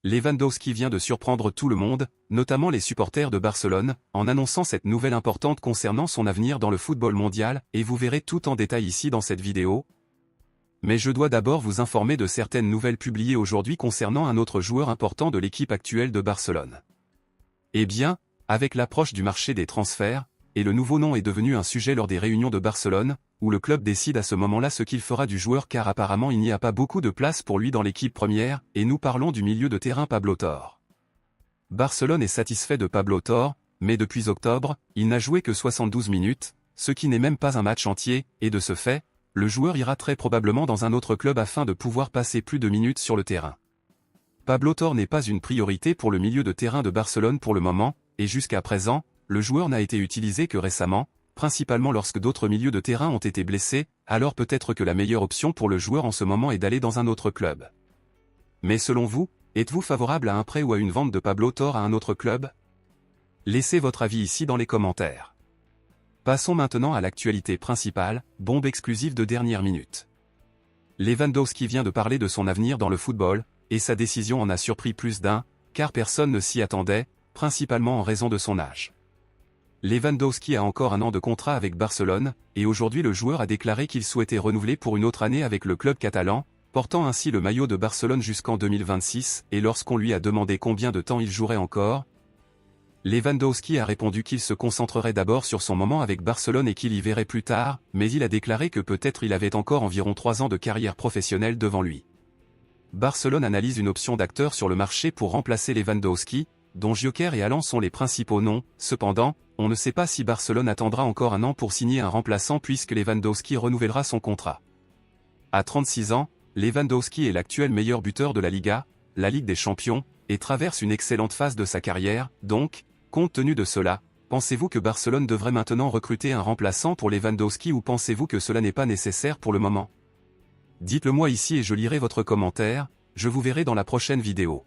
Lewandowski vient de surprendre tout le monde, notamment les supporters de Barcelone, en annonçant cette nouvelle importante concernant son avenir dans le football mondial, et vous verrez tout en détail ici dans cette vidéo. Mais je dois d'abord vous informer de certaines nouvelles publiées aujourd'hui concernant un autre joueur important de l'équipe actuelle de Barcelone. Eh bien, avec l'approche du marché des transferts, et le nouveau nom est devenu un sujet lors des réunions de Barcelone, où le club décide à ce moment-là ce qu'il fera du joueur car apparemment il n'y a pas beaucoup de place pour lui dans l'équipe première, et nous parlons du milieu de terrain Pablo Torre. Barcelone est satisfait de Pablo Torre, mais depuis octobre, il n'a joué que 72 minutes, ce qui n'est même pas un match entier, et de ce fait, le joueur ira très probablement dans un autre club afin de pouvoir passer plus de minutes sur le terrain. Pablo Torre n'est pas une priorité pour le milieu de terrain de Barcelone pour le moment, et jusqu'à présent, le joueur n'a été utilisé que récemment, principalement lorsque d'autres milieux de terrain ont été blessés, alors peut-être que la meilleure option pour le joueur en ce moment est d'aller dans un autre club. Mais selon vous, êtes-vous favorable à un prêt ou à une vente de Pablo Torre à un autre club? Laissez votre avis ici dans les commentaires. Passons maintenant à l'actualité principale, bombe exclusive de dernière minute. Lewandowski vient de parler de son avenir dans le football, et sa décision en a surpris plus d'un, car personne ne s'y attendait, principalement en raison de son âge. Lewandowski a encore un an de contrat avec Barcelone, et aujourd'hui le joueur a déclaré qu'il souhaitait renouveler pour une autre année avec le club catalan, portant ainsi le maillot de Barcelone jusqu'en 2026, et lorsqu'on lui a demandé combien de temps il jouerait encore, Lewandowski a répondu qu'il se concentrerait d'abord sur son moment avec Barcelone et qu'il y verrait plus tard, mais il a déclaré que peut-être il avait encore environ 3 ans de carrière professionnelle devant lui. Barcelone analyse une option d'acteur sur le marché pour remplacer Lewandowski, dont Joker et Haaland sont les principaux noms. Cependant, on ne sait pas si Barcelone attendra encore un an pour signer un remplaçant puisque Lewandowski renouvellera son contrat. À 36 ans, Lewandowski est l'actuel meilleur buteur de la Liga, la Ligue des Champions, et traverse une excellente phase de sa carrière, donc, compte tenu de cela, pensez-vous que Barcelone devrait maintenant recruter un remplaçant pour Lewandowski ou pensez-vous que cela n'est pas nécessaire pour le moment? Dites-le moi ici et je lirai votre commentaire, je vous verrai dans la prochaine vidéo.